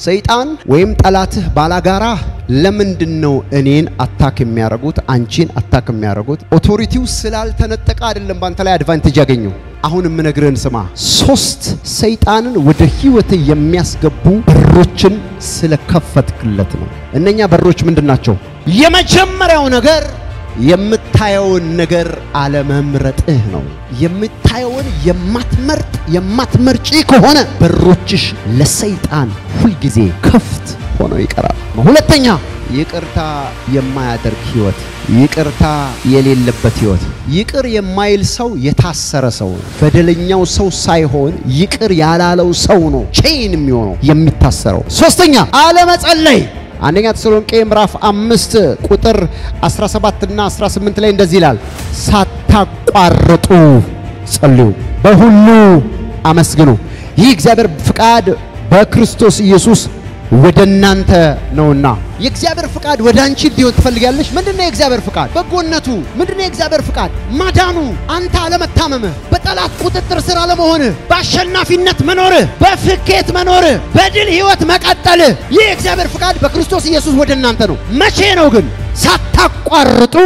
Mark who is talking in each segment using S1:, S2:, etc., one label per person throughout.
S1: ሰይጣን ወይም ጠላትህ ባላጋራ ለምንድነው እኔን አታክ የሚያረጉት አንቺን አታክ የሚያረጉት? ኦቶሪቲው ስላልተነጠቀ አይደለም ባንተ ላይ አድቫንቴጅ ያገኙ። አሁን ምነግርህን ስማ። 3 ሰይጣንን ወደ ህይወት የሚያስገቡ በሮችን ስለከፈትክለት ነው። እነኛ በሮች ምንድናቸው? የመጀመሪያው ነገር የምታየውን ነገር አለመምረጥህ ነው። የምታየውን የማትመርጪ ከሆነ በሮችሽ ለሰይጣን ሁሉ ጊዜ ክፍት ሆነው ይቀራል። ሁለተኛ ይቅርታ የማያደርግ ህይወት፣ ይቅርታ የሌለበት ህይወት። ይቅር የማይል ሰው የታሰረ ሰው፣ በደለኛው ሰው ሳይሆን ይቅር ያላለው ሰው ነው ቼን የሚሆነው የሚታሰረው። ሶስተኛ አለመጸለይ። አንደኛ ተሰሎንቄ ምዕራፍ 5 ቁጥር 17 እና 18 ላይ እንደዚህ ይላል፣ ሳታቋርጡ ጸልዩ፣ በሁሉ አመስግኑ፣ ይህ እግዚአብሔር ፍቃድ በክርስቶስ ኢየሱስ ወደናንተ ነውና። የእግዚአብሔር ፍቃድ ወዳንቺ እንዲሆን ትፈልጋለሽ? ምንድነው የእግዚአብሔር ፍቃድ? በጎነቱ ምንድነው የእግዚአብሔር ፍቃድ? ማዳኑ፣ አንተ አለመታመምህ፣ በጠላት ቁጥጥር ስር አለመሆንህ፣ በአሸናፊነት መኖርህ፣ በፍቄት መኖርህ፣ በድል ህይወት መቀጠልህ። ይህ የእግዚአብሔር ፍቃድ በክርስቶስ ኢየሱስ ወደናንተ ነው። መቼ ነው ግን? ሳታቋርጡ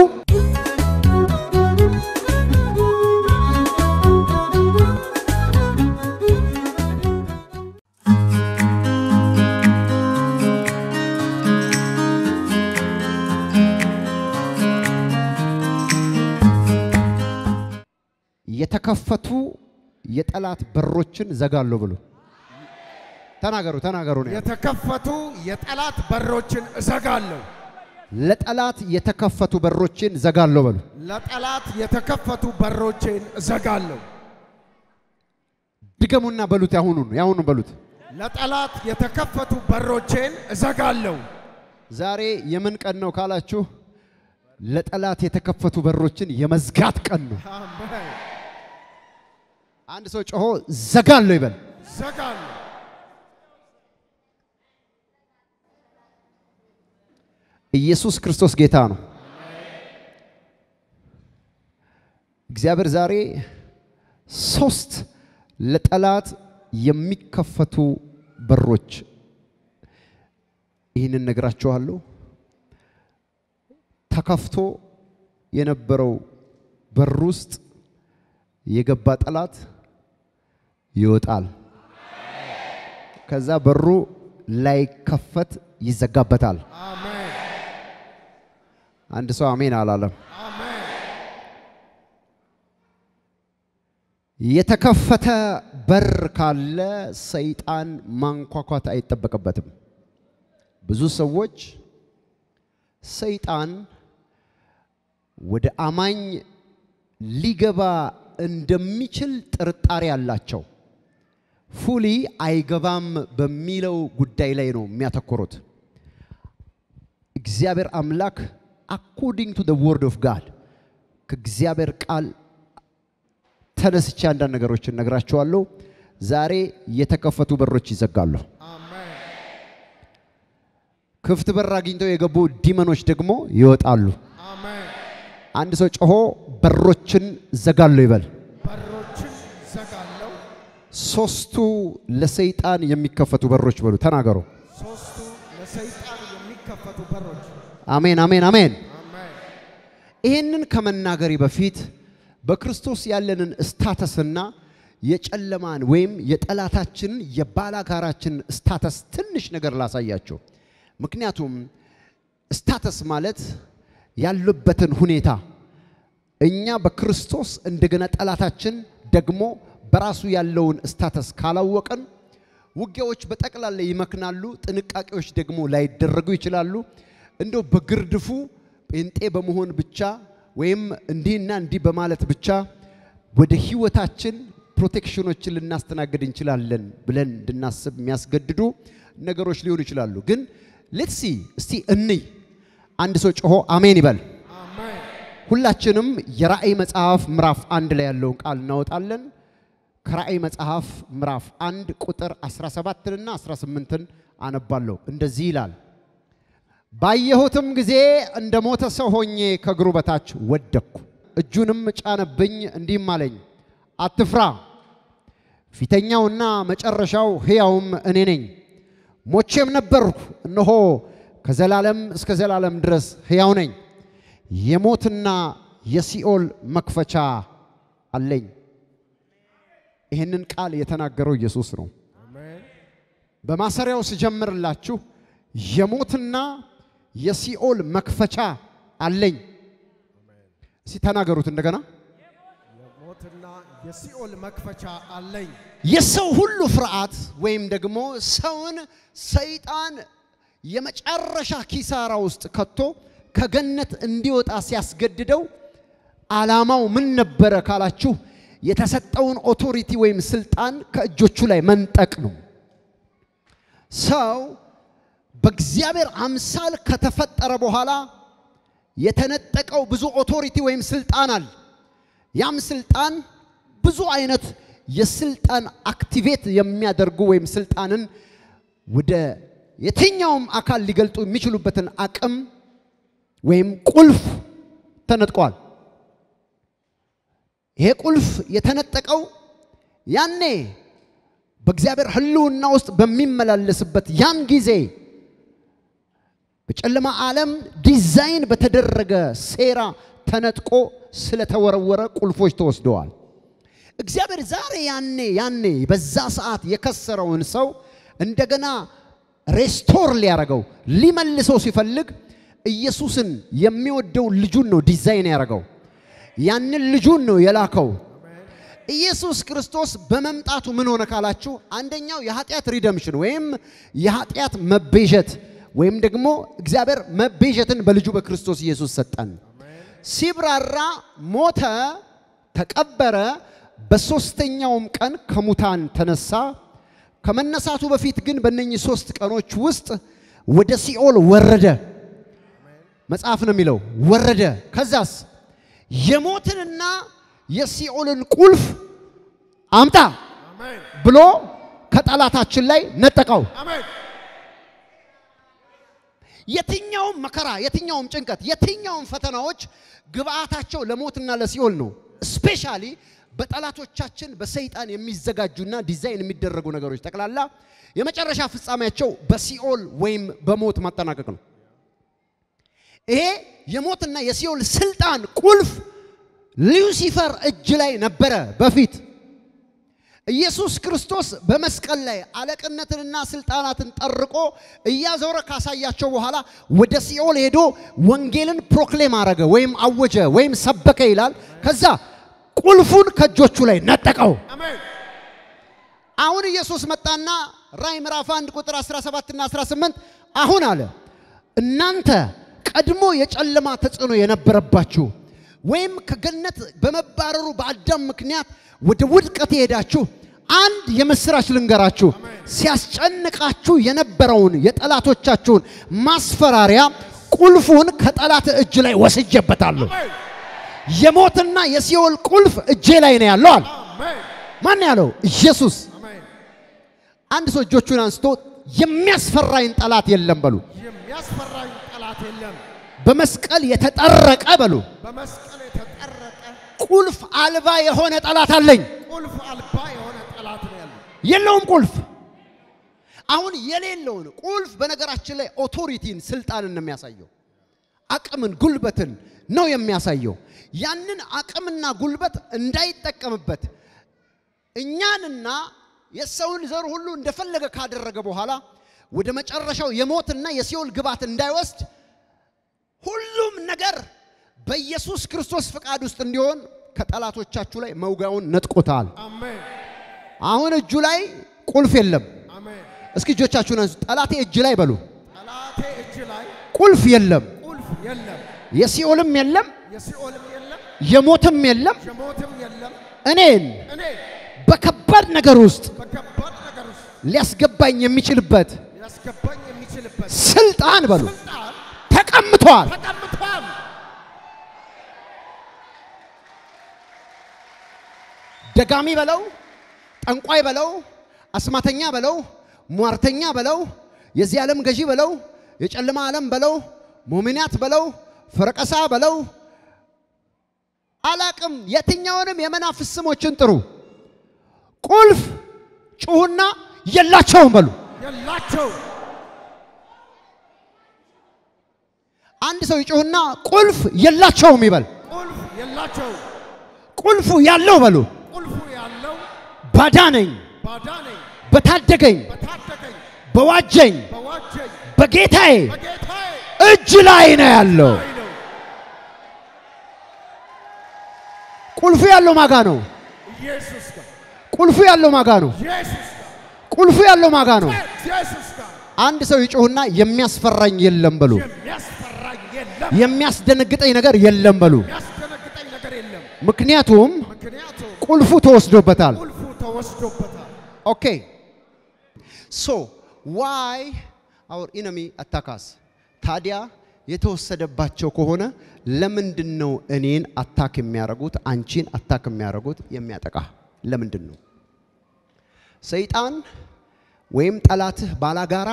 S1: የተከፈቱ የጠላት በሮችን ዘጋለሁ ብሎ ተናገሩ ነው።
S2: የተከፈቱ የጠላት በሮችን እዘጋለሁ።
S1: ለጠላት የተከፈቱ በሮችን ዘጋለሁ ብሎ
S2: ለጠላት የተከፈቱ በሮችን እዘጋለሁ።
S1: ድገሙና በሉት። ያሁኑን በሉት።
S2: ለጠላት የተከፈቱ በሮችን እዘጋለሁ።
S1: ዛሬ የምን ቀን ነው ካላችሁ፣ ለጠላት የተከፈቱ በሮችን የመዝጋት ቀን ነው።
S2: አሜን።
S1: አንድ ሰው ጮሆ ዘጋለሁ ይበል።
S2: ዘጋለሁ።
S1: ኢየሱስ ክርስቶስ ጌታ ነው። እግዚአብሔር ዛሬ 3 ለጠላት የሚከፈቱ በሮች ይህንን ነግራችኋለሁ። ተከፍቶ የነበረው በር ውስጥ የገባ ጠላት ይወጣል። ከዛ በሩ ላይ ከፈት ይዘጋበታል።
S2: አሜን።
S1: አንድ ሰው አሜን አላለም?
S2: አሜን።
S1: የተከፈተ በር ካለ ሰይጣን ማንኳኳት አይጠበቅበትም። ብዙ ሰዎች ሰይጣን ወደ አማኝ ሊገባ እንደሚችል ጥርጣሬ ያላቸው ፉሊ አይገባም በሚለው ጉዳይ ላይ ነው የሚያተኮሩት። እግዚአብሔር አምላክ according to the word of God ከእግዚአብሔር ቃል ተነስቼ አንዳንድ ነገሮችን ነግራችኋለሁ። ዛሬ የተከፈቱ በሮች ይዘጋሉ።
S2: አሜን።
S1: ክፍት በር አግኝተው የገቡ ዲመኖች ደግሞ ይወጣሉ።
S2: አሜን።
S1: አንድ ሰው ጮሆ በሮችን ዘጋለሁ ይበል።
S2: በሮችን ዘጋለሁ።
S1: 3ቱ ለሰይጣን የሚከፈቱ በሮች በሉ ተናገሩ።
S2: 3ቱ ለሰይጣን የሚከፈቱ በሮች።
S1: አሜን አሜን አሜን።
S2: አሜን።
S1: ይሄንን ከመናገሪ በፊት በክርስቶስ ያለንን ስታተስና የጨለማን ወይም የጠላታችንን የባላጋራችንን ስታተስ ትንሽ ነገር ላሳያችሁ። ምክንያቱም ስታተስ ማለት ያለበትን ሁኔታ እኛ በክርስቶስ እንደገና ጠላታችን ደግሞ በራሱ ያለውን ስታተስ ካላወቀን ውጊያዎች በጠቅላላ ይመክናሉ፣ ጥንቃቄዎች ደግሞ ላይደረጉ ይችላሉ። እንደው በግርድፉ ጴንጤ በመሆን ብቻ ወይም እንዲህና እንዲህ በማለት ብቻ ወደ ህይወታችን ፕሮቴክሽኖችን ልናስተናግድ እንችላለን ብለን እንድናስብ የሚያስገድዱ ነገሮች ሊሆኑ ይችላሉ። ግን ሌትስ ሲ እስቲ እንይ። አንድ ሰው ጮሆ አሜን ይበል።
S2: አሜን።
S1: ሁላችንም የራእይ መጽሐፍ ምዕራፍ 1 ላይ ያለውን ቃል እናወጣለን። ከራእይ መጽሐፍ ምዕራፍ 1 ቁጥር 17 እና 18 አነባለሁ። እንደዚህ ይላል፣ ባየሁትም ጊዜ እንደሞተ ሰው ሆኜ ከእግሩ በታች ወደቅኩ። እጁንም ጫነብኝ እንዲህም አለኝ፣ አትፍራ፣ ፊተኛውና መጨረሻው ሕያውም እኔ ነኝ። ሞቼም ነበርኩ እነሆ ከዘላለም እስከ ዘላለም ድረስ ሕያው ነኝ የሞትና የሲኦል መክፈቻ አለኝ ይሄንን ቃል የተናገረው ኢየሱስ ነው
S2: አሜን
S1: በማሰሪያው ሲጀምርላችሁ የሞትና የሲኦል መክፈቻ አለኝ ሲተናገሩት እንደገና
S2: የሞትና የሲኦል መክፈቻ አለኝ
S1: የሰው ሁሉ ፍርሃት ወይም ደግሞ ሰውን ሰይጣን የመጨረሻ ኪሳራ ውስጥ ከቶ ከገነት እንዲወጣ ሲያስገድደው ዓላማው ምን ነበር ካላችሁ የተሰጠውን ኦቶሪቲ ወይም ስልጣን ከእጆቹ ላይ መንጠቅ ነው ሰው በእግዚአብሔር አምሳል ከተፈጠረ በኋላ የተነጠቀው ብዙ ኦቶሪቲ ወይም ስልጣን አለ ያም ስልጣን ብዙ አይነት የስልጣን አክቲቬት የሚያደርጉ ወይም ስልጣንን ወደ የትኛውም አካል ሊገልጡ የሚችሉበትን አቅም ወይም ቁልፍ ተነጥቋል ይሄ ቁልፍ የተነጠቀው ያኔ በእግዚአብሔር ህልውና ውስጥ በሚመላለስበት ያን ጊዜ በጨለማ ዓለም ዲዛይን በተደረገ ሴራ ተነጥቆ ስለተወረወረ ቁልፎች ተወስደዋል እግዚአብሔር ዛሬ ያኔ በዛ ሰዓት የከሰረውን ሰው እንደገና ሬስቶር ሊያረጋው ሊመልሰው ሲፈልግ ኢየሱስን የሚወደው ልጁን ነው ዲዛይን ያረጋው ያንን ልጁን ነው የላከው ኢየሱስ ክርስቶስ በመምጣቱ ምን ሆነ ካላችሁ አንደኛው የኃጢአት ሪደምፕሽን ወይም የኃጢአት መቤዠት ወይም ደግሞ እግዚአብሔር መቤዠትን በልጁ በክርስቶስ ኢየሱስ ሰጠን ሲብራራ ሞተ ተቀበረ በሶስተኛውም ቀን ከሙታን ተነሳ ከመነሳቱ በፊት ግን በእነኚህ 3 ቀኖች ውስጥ ወደ ሲኦል ወረደ መጽሐፍ ነው የሚለው ወረደ ከዛስ የሞትንና የሲኦልን ቁልፍ አምጣ
S2: አሜን
S1: ብሎ ከጠላታችን ላይ ነጠቀው
S2: አሜን
S1: የትኛውም መከራ የትኛውም ጭንቀት የትኛውም ፈተናዎች ግብአታቸው ለሞትና ለሲኦል ነው ስፔሻሊ በጠላቶቻችን በሰይጣን የሚዘጋጁና ዲዛይን የሚደረጉ ነገሮች ተከላላ የመጨረሻ ፍጻሜያቸው በሲኦል ወይም በሞት ማጠናቀቅ ነው ይሄ የሞትና የሲኦል ስልጣን ቁልፍ ሉሲፈር እጅ ላይ ነበረ በፊት ኢየሱስ ክርስቶስ በመስቀል ላይ አለቅነትንና ስልጣናትን ጠርቆ እያዞረ ካሳያቸው በኋላ ወደ ሲኦል ሄዶ ወንጌልን ፕሮክሌም አረገ ወይም አወጀ ወይም ሰበከ ይላል ከዛ ቁልፉን ከጆቹ ላይ ነጠቀው
S2: አሜን
S1: አሁን ኢየሱስ መጣና ራዕይ ምዕራፍ 1 ቁጥር 17 እና 18 አሁን አለ እናንተ ቀድሞ የጨለማ ተጽዕኖ የነበረባችሁ ወይም ከገነት በመባረሩ በአዳም ምክንያት ወደ ውድቀት ሄዳችሁ አንድ የምስራች ልንገራችሁ ሲያስጨንቃችሁ የነበረውን የጠላቶቻችሁን ማስፈራሪያ ቁልፉን ከጠላት እጅ ላይ ወስጄበታለሁ የሞትና የሲኦል ቁልፍ እጄ ላይ ነው ያለው አለ
S2: አሜን
S1: ማን ያለው ኢየሱስ
S2: አሜን
S1: አንድ ሰው እጆቹን አንስቶ የሚያስፈራኝ ጠላት የለም በሉ
S2: የሚያስፈራኝ ጠላት የለም
S1: በመስቀል የተጠረቀ በሉ
S2: በመስቀል የተጠረቀ
S1: ቁልፍ አልባ የሆነ ጠላት አለኝ
S2: ቁልፍ አልባ የሆነ ጠላት ነው ያለው
S1: የለውም ቁልፍ አሁን የሌለውን ቁልፍ በነገራችን ላይ ኦቶሪቲን ስልጣንን ነው የሚያሳየው አቅምን ጉልበትን ነው የሚያሳየው ያንን አቅምና ጉልበት እንዳይጠቀምበት እኛንና የሰውን ዘር ሁሉ እንደፈለገ ካደረገ በኋላ ወደ መጨረሻው የሞትና የሲኦል ግባት እንዳይወስድ ሁሉም ነገር በኢየሱስ ክርስቶስ ፍቃድ ውስጥ እንዲሆን ከጠላቶቻችሁ ላይ መውጋውን ነጥቆታል
S2: አሜን
S1: አሁን እጁ ላይ ቁልፍ የለም
S2: አሜን
S1: እስኪ እጆቻችሁን አንሱ ጠላቴ እጅ ላይ በሉ
S2: ጠላቴ እጅ ላይ
S1: ቁልፍ የለም
S2: ቁልፍ የለም
S1: የሲኦልም የለም
S2: የሲኦልም የለም
S1: የሞትም የለም
S2: የሞትም የለም
S1: እኔን
S2: እኔ
S1: በከባድ ነገር ውስጥ
S2: በከባድ ነገር ውስጥ
S1: ሊያስገባኝ የሚችልበት
S2: ያስገባኝ የሚችልበት
S1: ስልጣን በሉ
S2: ስልጣን
S1: ተቀምጧል
S2: ተቀምጧል
S1: ደጋሚ በለው ጠንቋይ በለው አስማተኛ በለው ሟርተኛ በለው የዚህ ዓለም ገዢ በለው የጨለማ ዓለም በለው ሙእሚናት በለው ፈረቀሳ በለው አላቅም የትኛውንም የመናፍስ ስሞችን ጥሩ ቁልፍ ጩሁና የላቸውም በሉ
S2: የላቸው
S1: አንድ ሰው ይጮህና ቁልፍ የላቸውም ይበል።
S2: ቁልፍ የላቸው
S1: ቁልፉ ያለው በሉ
S2: ቁልፉ ያለው
S1: ባዳነኝ
S2: ባዳነኝ
S1: በታደገኝ
S2: በታደገኝ
S1: በዋጀኝ
S2: በዋጀኝ
S1: በጌታዬ
S2: በጌታዬ
S1: እጅ ላይ ነው ያለው።
S2: ላይ ነው።
S1: ቁልፉ ያለው ማጋ ነው።
S2: ኢየሱስ ጋር
S1: ቁልፉ ያለው ማጋ ነው።
S2: ኢየሱስ ጋር
S1: ቁልፉ ያለው ማጋ ነው።
S2: ኢየሱስ ጋር
S1: አንድ ሰው ይጮህና የሚያስፈራኝ የለም በሉ።
S2: የሚያስፈራኝ የለም
S1: የሚያስደነግጠኝ ነገር የለም በሉ።
S2: የሚያስደነግጠኝ ነገር የለም።
S1: ምክንያቱም
S2: ምክንያቱም
S1: ቁልፉ ተወስዶበታል።
S2: ቁልፉ ተወስዶበታል።
S1: ኦኬ ሶ ዋይ our enemy attack us? ታዲያ የተወሰደባቸው ከሆነ ለምንድነው እኔን አታክ የሚያረጉት አንቺን አታክ የሚያረጉት የሚያጠቃ ለምንድነው? ሰይጣን ወይም ጠላትህ ባላጋራ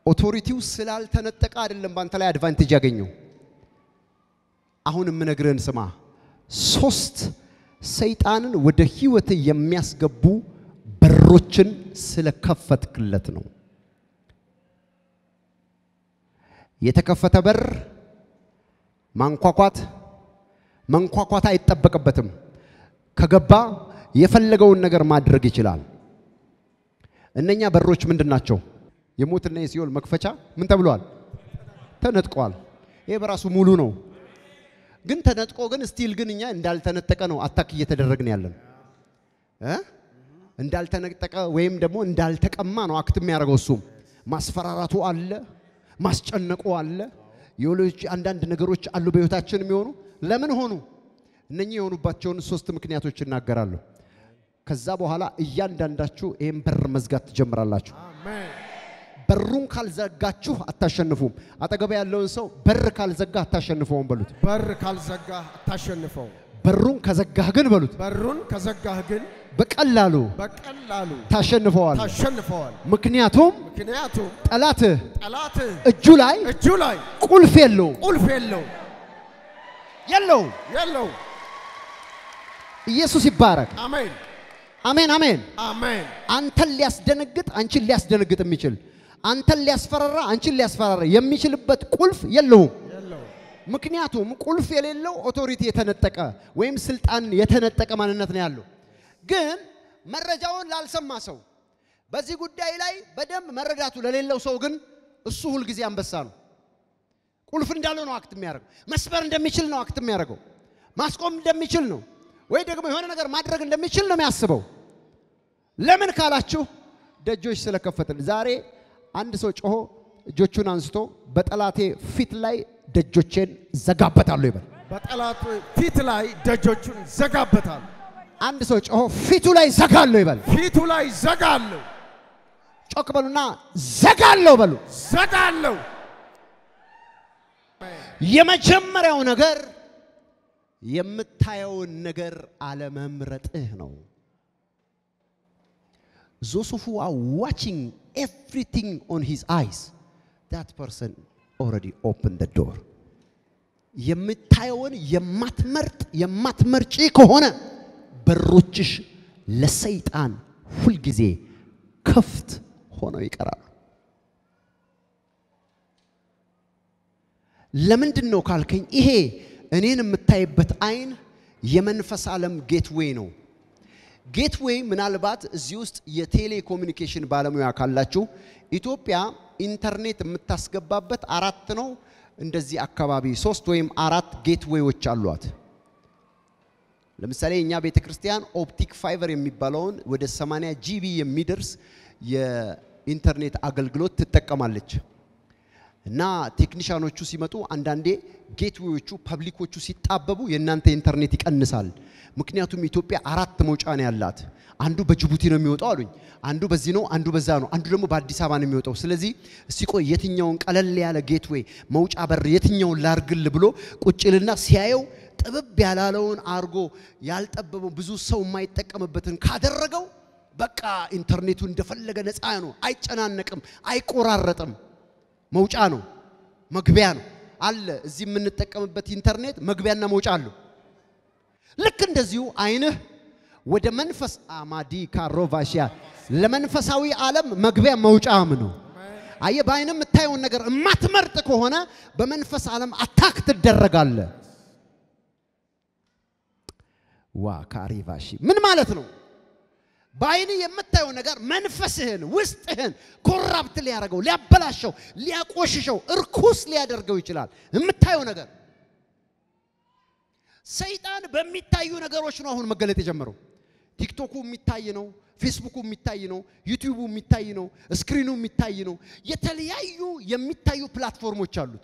S1: ኦቶሪቲው ስላልተነጠቀ አይደለም ባንተ ላይ አድቫንቴጅ ያገኘው። አሁን የምነግርህን ስማ። 3 ሰይጣንን ወደ ህይወት የሚያስገቡ በሮችን ስለከፈትክለት ነው። የተከፈተ በር መንኳኳት አይጠበቅበትም። ከገባ የፈለገውን ነገር ማድረግ ይችላል። እነኛ በሮች ምንድናቸው? የሞትና የሲኦል መክፈቻ ምን ተብሏል? ተነጥቋል። ይሄ በራሱ ሙሉ ነው። ግን ተነጥቆ ግን ስቲል ግን እኛ እንዳልተነጠቀ ነው አታክ እየተደረግን ያለን። እንዳልተነጠቀ ወይም ደግሞ እንዳልተቀማ ነው አክት የሚያደርገው። እሱም ማስፈራራቱ አለ፣ ማስጨነቁ አለ። የወሎች አንዳንድ ነገሮች አሉ በህይወታችን የሚሆኑ ለምን ሆኑ? እነኚህ የሆኑባቸውን 3 ምክንያቶች እናገራለሁ። ከዛ በኋላ እያንዳንዳችሁ ይሄን በር መዝጋት ትጀምራላችሁ።
S2: አሜን።
S1: በሩን ካልዘጋችሁ አታሸንፉም። አጠገብ ያለውን ሰው በር ካልዘጋ አታሸንፈውም በሉት።
S2: በር ካልዘጋ አታሸንፈው።
S1: በሩን ከዘጋህ ግን በሉት።
S2: በሩን ከዘጋህ ግን
S1: በቀላሉ ታሸንፈዋል። ምክንያቱም ጠላትህ እጁ ላይ ቁልፍ የለው። ኢየሱስ ይባረክ።
S2: አሜን
S1: አሜን አሜን
S2: አሜን።
S1: አንተን ሊያስደነግጥ አንቺን ሊያስደነግጥ የሚችል አንተን ሊያስፈራራ አንቺን ሊያስፈራራ የሚችልበት ቁልፍ የለውም። ምክንያቱም ቁልፍ የሌለው ኦቶሪቲ የተነጠቀ ወይም ስልጣን የተነጠቀ ማንነት ነው ያለው። ግን መረጃውን ላልሰማ ሰው በዚህ ጉዳይ ላይ በደንብ መረዳቱ ለሌለው ሰው ግን እሱ ሁሉ ጊዜ አንበሳ ነው። ቁልፍ እንዳለው ነው አክት የሚያደርገው። መስበር እንደሚችል ነው አክት የሚያደርገው። ማስቆም እንደሚችል ነው ወይ ደግሞ የሆነ ነገር ማድረግ እንደሚችል ነው የሚያስበው። ለምን ካላችሁ ደጆች ስለከፈትን። ዛሬ አንድ ሰው ጮሆ እጆቹን አንስቶ በጠላቴ ፊት ላይ ደጆቼን ዘጋበታለሁ ይበል።
S2: በጠላቴ ፊት ላይ ደጆቹን ዘጋበታለሁ።
S1: አንድ ሰው ጮሆ ፊቱ ላይ ዘጋለሁ ይበል።
S2: ፊቱ ላይ ዘጋለሁ።
S1: ጮክ በሉና ዘጋለሁ በሉ።
S2: ዘጋለሁ።
S1: የመጀመሪያው ነገር የምታየውን ነገር አለመምረጥህ ነው። Those who are watching everything on his eyes, that person already opened the door. የምታየውን የማትመርጪ ከሆነ በሮችሽ ለሰይጣን ሁሉ ጊዜ ክፍት ሆነው ይቀራሉ። ለምንድነው ካልከኝ ይሄ እኔን የምታይበት አይን የመንፈስ ዓለም ጌትዌይ ነው። ጌትዌይ ምናልባት እዚህ ውስጥ የቴሌኮሙኒኬሽን ባለሙያ ካላችሁ ኢትዮጵያ ኢንተርኔት የምታስገባበት 4 ነው እንደዚህ አካባቢ 3 ወይም 4 ጌትዌዮች አሏት። ለምሳሌ እኛ ቤተክርስቲያን ኦፕቲክ ፋይበር የሚባለውን ወደ 80 ጂቢ የሚደርስ የኢንተርኔት አገልግሎት ትጠቀማለች። እና ቴክኒሻኖቹ ሲመጡ አንዳንዴ ጌትዌዮቹ ፐብሊኮቹ ሲጣበቡ የናንተ ኢንተርኔት ይቀንሳል። ምክንያቱም ኢትዮጵያ 4 መውጫ ነው ያላት። አንዱ በጅቡቲ ነው የሚወጣው አሉኝ። አንዱ በዚህ ነው፣ አንዱ በዛ ነው፣ አንዱ ደግሞ በአዲስ አበባ ነው የሚወጣው። ስለዚህ እስቲ ቆይ የትኛውን ቀለል ያለ ጌትዌይ መውጫ በር የትኛውን ላርግል ብሎ ቁጭልና ሲያየው ጥብብ ያላለውን አርጎ ያልጠበበው ብዙ ሰው የማይጠቀምበትን ካደረገው በቃ ኢንተርኔቱ እንደፈለገ ነፃ ነው፣ አይጨናነቅም፣ አይቆራረጥም። መውጫ ነው፣ መግቢያ ነው አለ። እዚህ የምንጠቀምበት ኢንተርኔት መግቢያና መውጫ አለው። ልክ እንደዚሁ አይንህ ወደ መንፈስ አማዲ ካሮቫሺያ ለመንፈሳዊ ዓለም መግቢያ መውጫም ነው። አየ ባይን የምታየው ነገር ማትመርጥ ከሆነ በመንፈስ ዓለም አታክ ትደረጋለህ ካሪቫሺ ምን ማለት ነው ባይን የምታየው ነገር መንፈስህን ውስጥህን ኮራፕት ሊያደርገው ሊያበላሸው ሊያቆሽሸው እርኩስ ሊያደርገው ይችላል የምታየው ነገር ሰይጣን በሚታዩ ነገሮች ነው አሁን መገለጥ የጀመረው ቲክቶኩ የሚታይ ነው ፌስቡኩ የሚታይ ነው ዩቲዩቡ የሚታይ ነው ስክሪኑ የሚታይ ነው የተለያዩ የሚታዩ ፕላትፎርሞች አሉት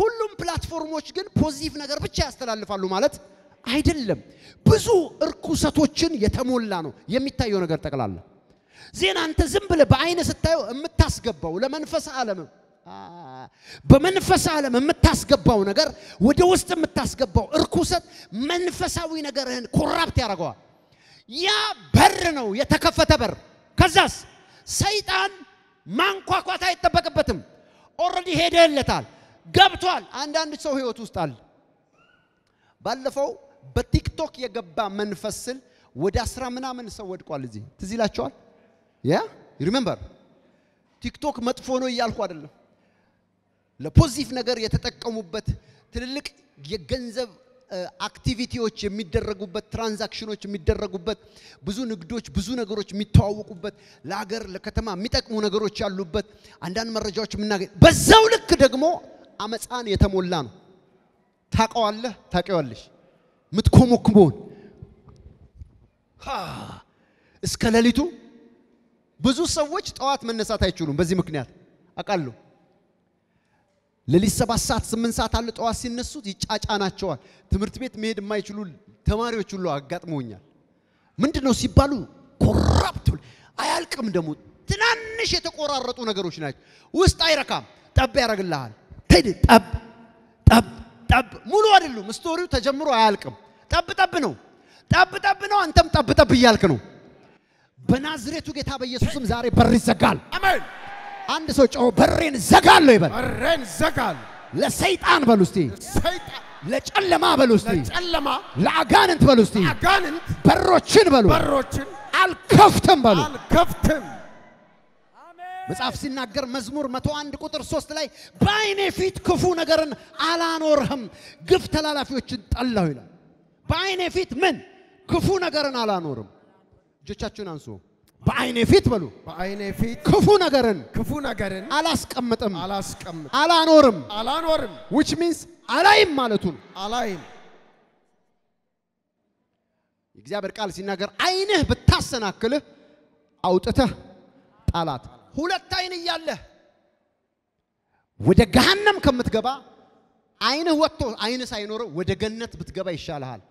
S1: ሁሉም ፕላትፎርሞች ግን ፖዚቲቭ ነገር ብቻ ያስተላልፋሉ ማለት አይደለም ብዙ እርኩሰቶችን የተሞላ ነው የሚታየው ነገር ተቀላላ ዜና አንተ ዝም ብለ በአይነ ስታየው የምታስገባው ለመንፈስ ዓለም በመንፈስ ዓለም የምታስገባው ነገር ወደ ውስጥ የምታስገባው እርኩሰት መንፈሳዊ ነገርህን ኮራፕት ያደርገዋል ያ በር ነው የተከፈተ በር ከዛስ ሰይጣን ማንኳኳት አይተበቀበትም ኦሬዲ ሄደለታል ገብቷል አንዳንድ ሰው ህይወት ውስጥ አለ ባለፈው በቲክቶክ የገባ መንፈስል ወደ 10 ምናምን ሰው ወድቋል እዚህ ትዝ ይላችኋል ያ ሪሜምበር ቲክቶክ መጥፎ ነው ይያልኩ አይደለም ለፖዚቲቭ ነገር የተጠቀሙበት ትልልቅ የገንዘብ አክቲቪቲዎች የሚደረጉበት ትራንዛክሽኖች የሚደረጉበት ብዙ ንግዶች ብዙ ነገሮች የሚተዋወቁበት ለሀገር ለከተማ የሚጠቅሙ ነገሮች ያሉበት አንዳንድ መረጃዎች ምናገኝ በዛው ልክ ደግሞ አመጻን የተሞላ ነው ታቀዋለህ ታቀዋለሽ ምትኮሞክሞን እስከ ሌሊቱ ብዙ ሰዎች ጠዋት መነሳት አይችሉም በዚህ ምክንያት አቃሉ ለሊት 7 ሰዓት 8 ሰዓት አለ ጠዋት ሲነሱት ይጫጫናቸዋል ትምርት ቤት መሄድ የማይችሉ ተማሪዎች ሁሉ አጋጥመውኛል ምንድነው ሲባሉ ኮራፕት አያልቅም ደሙ ትናንሽ የተቆራረጡ ነገሮች ናቸው ውስጥ አይረካም ጠብ ያረጋግልሃል ሄድ ጠብ ጠብ ጠብ ሙሉ አይደለም ስቶሪው ተጀምሮ አያልቅም ጠብ ነው አንተም ጠብ ይያልክ ነው በናዝሬቱ ጌታ በኢየሱስም ዛሬ በር ይዘጋል
S2: አሜን
S1: አንድ ሰው ጮህ በሬን ዘጋለሁ ይበል
S2: በሬን ዘጋል
S1: ለሰይጣን በሉስቲ
S2: ሰይጣን
S1: ለጨለማ በሉስቲ
S2: ለጨለማ
S1: ለአጋንንት በሉስቲ
S2: አጋንንት
S1: በሮችን በሉ
S2: በሮችን
S1: አልከፍተም በሉ
S2: አልከፍተም
S1: መጽሐፍ ሲናገር መዝሙር 101 ቁጥር 3 ላይ በአይኔ ፊት ክፉ ነገርን አላኖርህም ግፍ ተላላፊዎችን ጠላሁ ይላል በአይኔ ፊት ምን ክፉ ነገርን አላኖርም እጆቻችሁን አንሱ በአይኔ ፊት በሉ
S2: በአይኔ ፊት
S1: ክፉ ነገርን አላስቀምጥም አላኖርም which means አላይም ማለቱን አላይም እግዚአብሔር ቃል ሲናገር አይንህ ብታሰናክልህ አውጥተህ ጣላት ሁለት አይን ይያለ ወደ ገሃነም ከምትገባ አይንህ ወጥቶ አይንህ ሳይኖር ወደ ገነት ብትገባ ይሻልሃል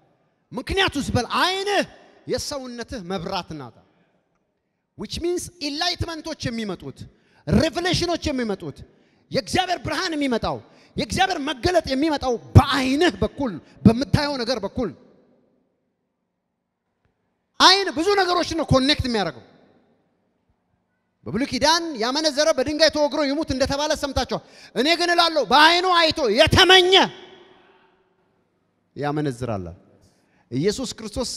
S1: ምክንያቱስ በል አይንህ የሰውነትህ መብራት ናት which means enlightenmenቶች የሚመጡት revelationዎች የሚመጡት የእግዚአብሔር ብርሃን የሚመጣው የእግዚአብሔር መገለጥ የሚመጣው በአይንህ በኩል በመታየው ነገር በኩል አይን ብዙ ነገሮች ነው ኮኔክት የሚያደርገው በብሉይ ኪዳን ያመነዘረ በድንጋይ ተወግሮ ይሙት እንደተባለ ሰምታችኋል እኔ ግን እላለሁ በአይኑ አይቶ የተመኘ ያመነዝራል ኢየሱስ ክርስቶስ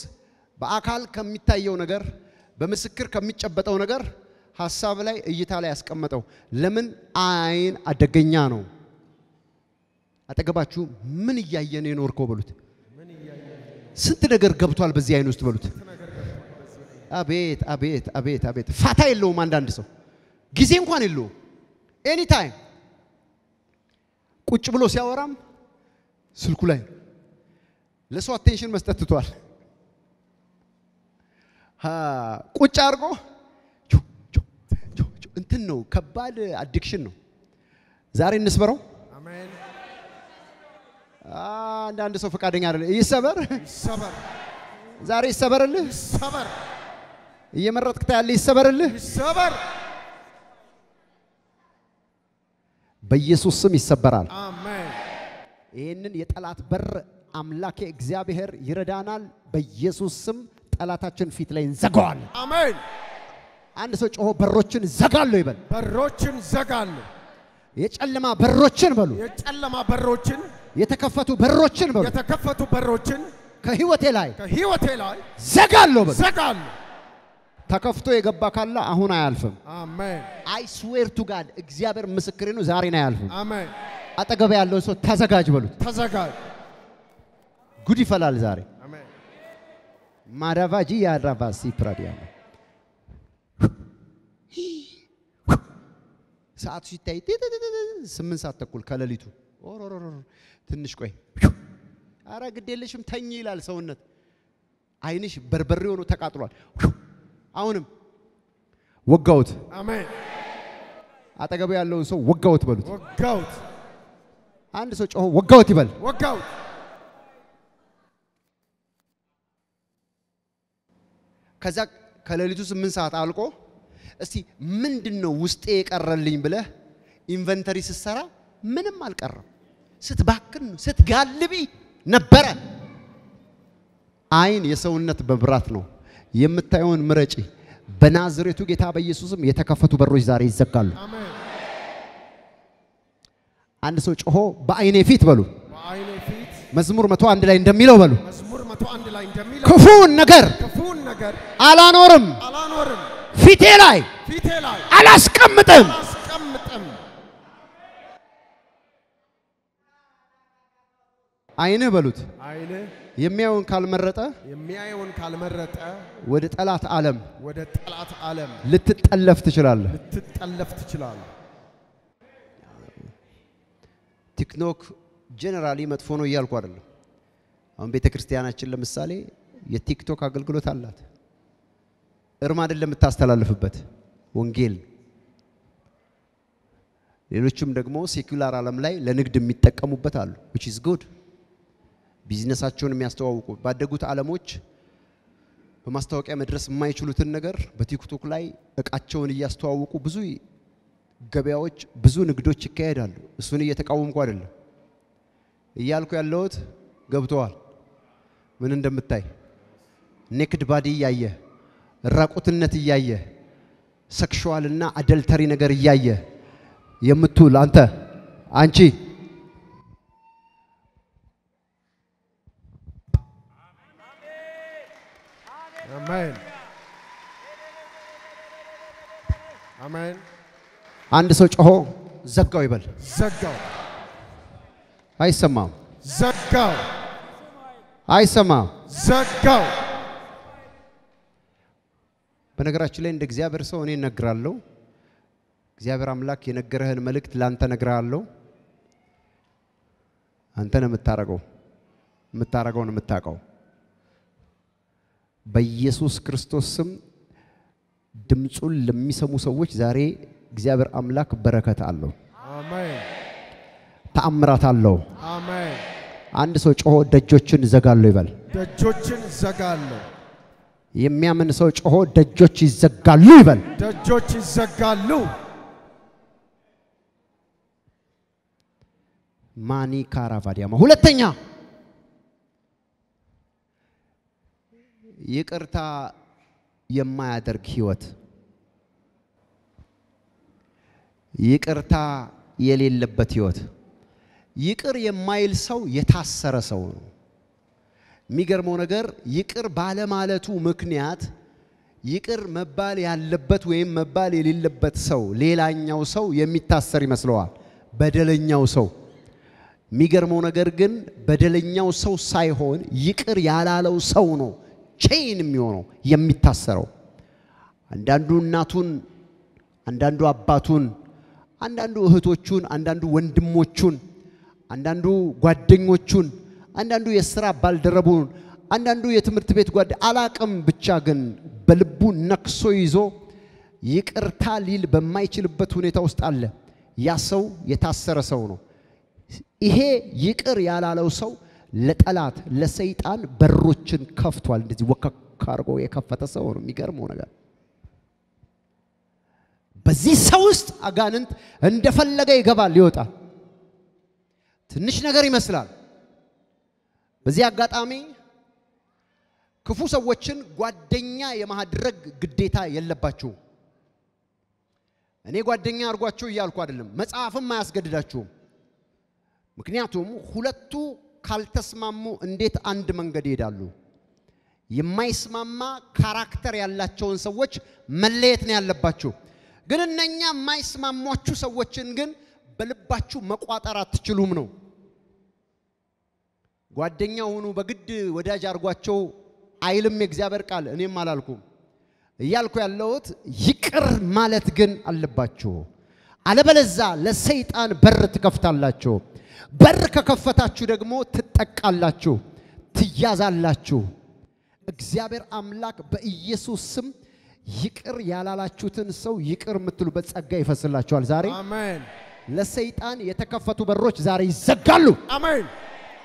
S1: በአካል ከሚታየው ነገር በመስክር ከሚጨበጠው ነገር ሐሳብ ላይ እይታ ላይ ያስቀመጠው ለምን አይን አደገኛ ነው አጠገባችሁ ምን ያያየን የኖርከው በሉት ስንት ነገር ገብቷል በዚህ አይን ውስጥ በሉት አቤት አቤት አቤት አቤት ፋታ የለውም አንዳንድ ሰው ጊዜ እንኳን የለው ኤኒ ታይም ቁጭ ብሎ ሲያወራም ስልኩ ላይ ለሰው አቴንሽን መስጠት ትቷል ቁጭ አርጎ እንትን ነው ከባድ አዲክሽን ነው ዛሬ እንስበረው አሜን አንዳንድ ሰው ፈቃደኛ አይደለም ይሰበር ዛሬ ይሰበርልህ ይሰበር እየመረጥክ ታያለ ይሰበርልህ ይሰበር በኢየሱስ ስም ይሰበራል አሜን ይሄንን የጠላት በር አምላኬ እግዚአብሔር ይረዳናል በኢየሱስ ስም ጠላታችን ፊት ላይ እንዘጋዋለን አሜን አንድ ሰው ጮሆ በሮችን ዘጋለሁ ይበል በሮችን ዘጋለሁ የጨለማ በሮችን በሉ የጨለማ በሮችን የተከፈቱ በሮችን በሉ የተከፈቱ በሮችን ከህይወቴ ላይ ዘጋለሁ በሉ ዘጋለሁ ተከፍቶ የገባ ካለ አሁን አያልፍም።
S2: አሜን።
S1: I swear to God እግዚአብሔር ምስክሬ ነው ዛሬ ነው አያልፍም።
S2: አሜን።
S1: አጠገብ ያለው ሰው ተዘጋጅ በሉት።
S2: ተዘጋጅ።
S1: ጉድ ይፈላል ዛሬ።
S2: አሜን።
S1: ማዳቫጂ ያራባሲ ፕራዲያ ሰዓቱ ሲታይ 8 ሰዓት ተኩል ከሌሊቱ ትንሽ ቆይ አረ ግዴለሽም ተኝ ይላል ሰውነት። አይንሽ በርበሬ ሆኖ ተቃጥሏል። አሁንም ወጋውት።
S2: አሜን።
S1: አጠገቡ ያለውን ሰው ወጋውት በሉት።
S2: ወጋውት።
S1: አንድ ሰው ጮሆ ወጋውት ይበል።
S2: ወጋውት።
S1: ከዛ ከሌሊቱ 8 ሰዓት አልቆ እስቲ ምንድነው ውስጤ የቀረልኝ ብለህ ኢንቨንተሪ ስትሰራ ምንም አልቀረም። ስትባክን ስትጋልቢ ነበረ። አይን የሰውነት መብራት ነው። የምታየውን ምረጪ። በናዝሬቱ ጌታ በኢየሱስም የተከፈቱ በሮች ዛሬ ይዘጋሉ።
S2: አሜን።
S1: አንድ ሰው ጮሆ በአይኔ ፊት በሉ።
S2: በአይኔ ፊት
S1: መዝሙር 101 ላይ እንደሚለው በሉ።
S2: መዝሙር 101 ላይ እንደሚለው
S1: ክፉን ነገር አላኖርም፣ ፊቴ ላይ አላስቀምጥም። አይንህ በሉት።
S2: አይንህ
S1: የሚያዩን ካልመረጠ ወደ ጠላት ዓለም ልትጠለፍ ትችላለህ። ቲክቶክ ጀነራሊ መጥፎ ነው እያልኩ አይደለም። አሁን ቤተክርስቲያናችን ለምሳሌ የቲክቶክ አገልግሎት አላት። እርም አይደለም የምታስተላልፍበት ወንጌል። ሌሎችም ደግሞ ሴኩላር ዓለም ላይ ለንግድ የሚጠቀሙበት አሉ which is good። ቢዝነሳቸውን የሚያስተዋውቁ ባደጉት ዓለሞች በማስተዋወቂያ መድረስ የማይችሉትን ነገር በቲክቶክ ላይ እቃቸውን እያስተዋወቁ ብዙ ገበያዎች ብዙ ንግዶች ይካሄዳሉ። እሱን እየተቃወምኩ አይደለም። እያልኩ ያለሁት ገብቷል ምን እንደምታይ ኔክድ ባዲ ያየ ራቁትነት ያየ ሴክሹዋልና አደልተሪ ነገር ያየ የምትውል አንቺ
S2: አሜን አሜን።
S1: አንድ ሰው ጮሆ ዘጋው ይበል።
S2: ዘጋው።
S1: አይሰማም።
S2: ዘጋው።
S1: አይሰማም።
S2: ዘጋው።
S1: በነገራችን ላይ እንደ እግዚአብሔር ሰው እኔ እነግራለሁ። እግዚአብሔር አምላክ የነገረህን መልእክት ላንተ ነግራለሁ። አንተ ነው የምታረገውን የምታውቀው። በኢየሱስ ክርስቶስ ስም ድምጹን ለሚሰሙ ሰዎች ዛሬ እግዚአብሔር አምላክ በረከት አለው።
S2: አሜን።
S1: ተአምራት አለው።
S2: አሜን።
S1: አንድ ሰው ጮሆ ደጆችን ዘጋለሁ ይበል።
S2: ደጆችን ዘጋለሁ።
S1: የሚያምን ሰው ጮሆ ደጆች ይዘጋሉ ይበል።
S2: ደጆች ይዘጋሉ።
S1: ማኒ ካራቫዲያማ ሁለተኛ ይቅርታ የማያደርግ ህይወት። ይቅርታ የሌለበት ህይወት። ይቅር የማይል ሰው የታሰረ ሰው ነው። የሚገርመው ነገር ይቅር ባለማለቱ ምክንያት ይቅር መባል ያለበት ወይም መባል የሌለበት ሰው ሌላኛው ሰው የሚታሰር ይመስለዋል። በደለኛው ሰው። የሚገርመው ነገር ግን በደለኛው ሰው ሳይሆን ይቅር ያላለው ሰው ነው ቼን የሚሆነው የሚታሰረው። አንዳንዱ እናቱን፣ አንዳንዱ አባቱን፣ አንዳንዱ እህቶቹን፣ አንዳንዱ ወንድሞቹን፣ አንዳንዱ ጓደኞቹን፣ አንዳንዱ የሥራ ባልደረቡን፣ አንዳንዱ የትምህርት ቤት አላቅም ብቻ ግን በልቡ ነክሶ ይዞ ይቅርታ ሊል በማይችልበት ሁኔታ ውስጥ አለ። ያ ሰው የታሰረ ሰው ነው። ይሄ ይቅር ያላለው ሰው ለጠላት ለሰይጣን በሮችን ከፍቷል። እንደዚህ ወከካርጎ የከፈተ ሰው ነው። የሚገርመው ነገር በዚህ ሰው ውስጥ አጋንንት እንደፈለገ ይገባል ይወጣል። ትንሽ ነገር ይመስላል። በዚህ አጋጣሚ ክፉ ሰዎችን ጓደኛ የማድረግ ግዴታ የለባችሁ። እኔ ጓደኛ አርጓቸው እያልኩ አይደለም። መጽሐፍም አያስገድዳችሁም። ምክንያቱም ሁለቱ ካልተስማሙ እንዴት አንድ መንገድ ይሄዳሉ? የማይስማማ ካራክተር ያላቸውን ሰዎች መለየት ነው ያለባችሁ ግን እነኛ የማይስማሟችሁ ሰዎችን ግን በልባችሁ መቋጠር አትችሉም ነው ጓደኛው ሆኖ በግድ ወዳጅ አርጓቸው አይልም የእግዚአብሔር ቃል እኔም አላልኩም እያልኩ ያለሁት ይቅር ማለት ግን አለባችሁ አለበለዛ ለሰይጣን በር ትከፍታላችሁ በር ከከፈታችሁ ደግሞ ትጠቃላችሁ ትያዛላችሁ እግዚአብሔር አምላክ በኢየሱስ ስም ይቅር ያላላችሁትን ሰው ይቅር የምትሉበት ጸጋ ይፈስላችኋል ዛሬ
S2: አሜን
S1: ለሰይጣን የተከፈቱ በሮች ዛሬ ይዘጋሉ
S2: አሜን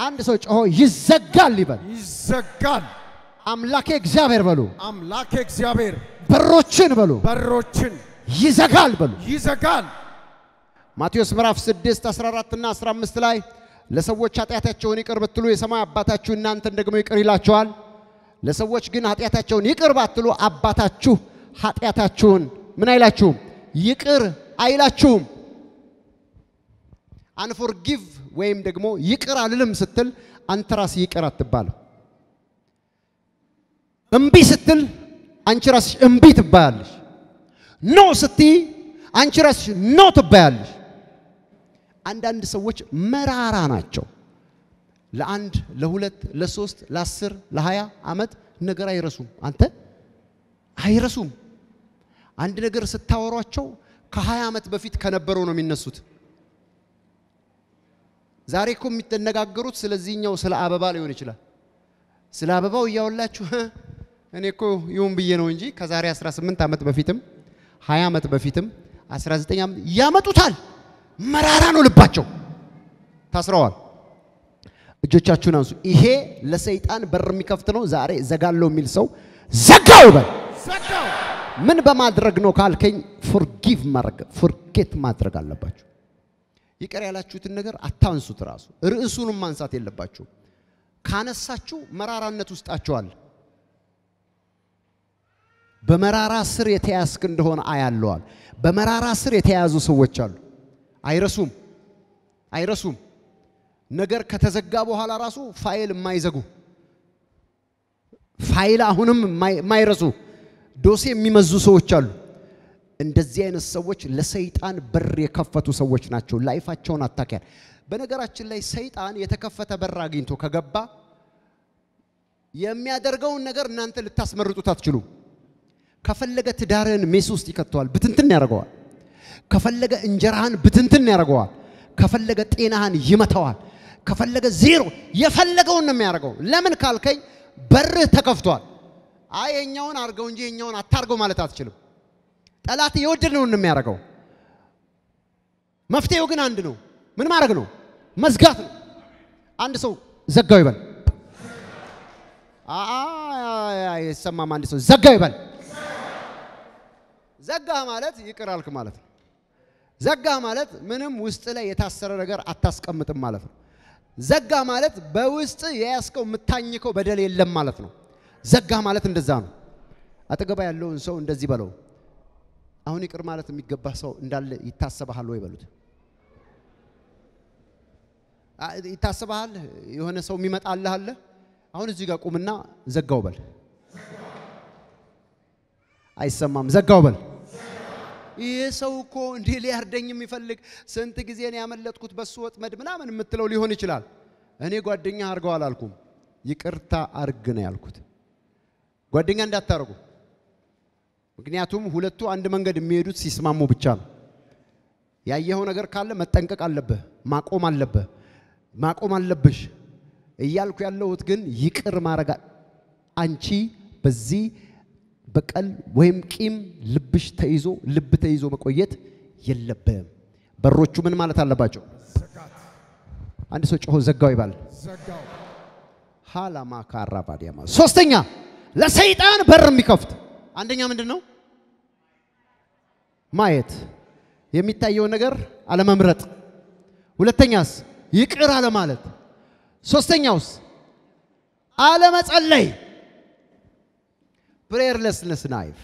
S1: አንድ ሰው ጮሆ ይዘጋል ይበል
S2: ይዘጋል
S1: አምላኬ እግዚአብሔር በሉ
S2: አምላኬ እግዚአብሔር
S1: በሮችን በሉ
S2: በሮችን
S1: ይዘጋል በሉ
S2: ይዘጋል
S1: ማቴዎስ ምዕራፍ 6 14 እና 15 ላይ ለሰዎች ኃጢአታቸውን ይቅር ብትሉ የሰማይ አባታችሁ እናንተን ደግሞ ይቅር ይላችኋል ለሰዎች ግን ኃጢአታቸውን ይቅር ባትሉ አባታችሁ ኃጢአታችሁን ምን አይላችሁም ይቅር አይላችሁም አንፎርጊቭ ወይም ደግሞ ይቅር አልልም ስትል አንተ ራስ ይቅር አትባል እምቢ ስትል አንቺ ራስሽ እምቢ ትባያለሽ ኖ ስትይ አንቺ ራስሽ ኖ ትባያለሽ አንዳንድ ሰዎች መራራ ናቸው ለአንድ ለሁለት ለሶስት ለ10 ለ20 አመት ነገር አይረሱም አንተ አይረሱም አንድ ነገር ስታወሯቸው ከ20 አመት በፊት ከነበረው ነው የሚነሱት ዛሬ እኮ የሚተነጋገሩት ስለዚህኛው ስለ አበባ ሊሆን ይችላል ስለ አበባው ያወላችሁ እኔ እኮ ይሁን ብዬ ነው እንጂ ከዛሬ 18 አመት በፊትም 20 አመት በፊትም 19 አመት ያመጡታል መራራ ነው ልባቸው ታስረዋል እጆቻችሁን አንሱ ይሄ ለሰይጣን በር የሚከፍት ነው ዛሬ ዘጋለው የሚል ሰው ዘጋው በል
S2: ዘጋው
S1: ምን በማድረግ ነው ካልከኝ ፎርጊቭ ማድረግ ፎርጌት ማድረግ አለባችሁ ይቅር ያላችሁትን ነገር አታንሱት ራሱ ርዕሱንም ማንሳት የለባችሁ ካነሳችሁ መራራነት ውስጣችሁ አለ በመራራ ስር የተያዝክ እንደሆነ አያለዋል በመራራ ስር የተያዙ ሰዎች አሉ አይረሱም ነገር ከተዘጋ በኋላ ራሱ ፋይል የማይዘጉ ፋይል አሁንም የማይረሱ ዶሴ የሚመዙ ሰዎች አሉ እንደዚህ አይነት ሰዎች ለሰይጣን በር የከፈቱ ሰዎች ናቸው ላይፋቸውን አታከያል በነገራችን ላይ ሰይጣን የተከፈተ በር አግኝቶ ከገባ የሚያደርገው ነገር እናንተ ልታስመርጡት አትችሉም ከፈለገ ትዳርን ሜስ ውስጥ ይከተዋል ብትንትን ያደርገዋል ከፈለገ እንጀራህን ብትንትን ያደርገዋል ከፈለገ ጤናህን ይመታዋል ከፈለገ ዜሮ የፈለገውን ነው የሚያደርገው ለምን ካልከኝ በር ተከፍቷል አይኛውን አርገው እንጂ የኛውን አታርገው ማለት አትችልም ጠላት የወደደው ነው የሚያደርገው መፍትሄው ግን አንድ ነው ምን ማድረግ ነው መዝጋት ነው አንድ ሰው ዘጋው ይበል አይሰማም አንድ ሰው ዘጋው ይበል ዘጋ ማለት ይቅር አልክ ማለት ነው ዘጋ ማለት ምንም ውስጥ ላይ የታሰረ ነገር አታስቀምጥም ማለት ነው ዘጋ ማለት በውስጥ የያስከው ምታኝከው በደል የለም ማለት ነው ዘጋ ማለት እንደዛ ነው አጠገባ ያለውን ሰው እንደዚህ በለው አሁን ይቅር ማለት የሚገባ ሰው እንዳለ ይታሰባል ወይ በሉት ይታሰባል የሆነ ሰው የሚመጣልህ አለ አሁን እዚህ ጋር ቁምና ዘጋው በል አይሰማም ዘጋው በል ይሄ ሰው እኮ እንዴ ሊያርደኝ የሚፈልግ ስንት ጊዜ ነው ያመለጥኩት በሱ ወጥመድ ምናምን የምትለው ሊሆን ይችላል እኔ ጓደኛ አርገው አላልኩም ይቅርታ አርግ ነው ያልኩት ጓደኛ እንዳታረጉ ምክንያቱም ሁለቱ አንድ መንገድ የሚሄዱት ሲስማሙ ብቻ ነው ያየኸው ነገር ካለ መጠንቀቅ አለብህ ማቆም አለብሽ እያልኩ ያለሁት ግን ይቅር ማረጋ አንቺ በዚህ በቀል ወይም ቂም ልብሽ ተይዞ ልብ ተይዞ መቆየት የለበም በሮቹ ምን ማለት አለባቸው
S2: ዘጋት
S1: አንድ ሰው ጮሆ ዘጋው ይባል
S2: ዘጋው
S1: ሃላማ ካራባዲያማ ሶስተኛ ለሰይጣን በር የሚከፍት አንደኛ ምንድነው ማየት የሚታየው ነገር አለመምረጥ ሁለተኛስ ይቅር አለ ማለት ሶስተኛውስ አለመጸለይ prayerlessness knife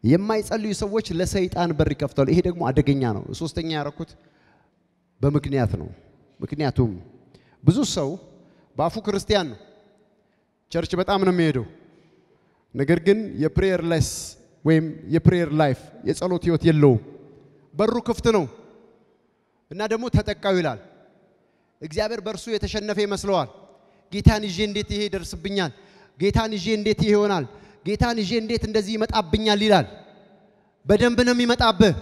S1: የማይጸልዩ ሰዎች ለሰይጣን በር ይከፍታሉ ይሄ ደግሞ አደገኛ ነው ሶስተኛ ያረኩት በምክንያት ነው ምክንያቱም ብዙ ሰው ባፉ ክርስቲያን ነው ቸርች በጣም ነው የሚሄደው ነገር ግን የፕሬየር ላይፍ ወይም የፕሬየር ላይፍ የጸሎት ህይወት የለው በሩ ክፍት ነው እና ደግሞ ተጠቃው ይላል እግዚአብሔር በርሱ የተሸነፈ ይመስለዋል ጌታን ይዤ እንዴት ይሄ ይደርስብኛል ጌታን ይዤ እንዴት ይሄ ይሆናል ጌታን ይዤ እንዴት እንደዚህ ይመጣብኛል ይላል በደንብ ነው የሚመጣብህ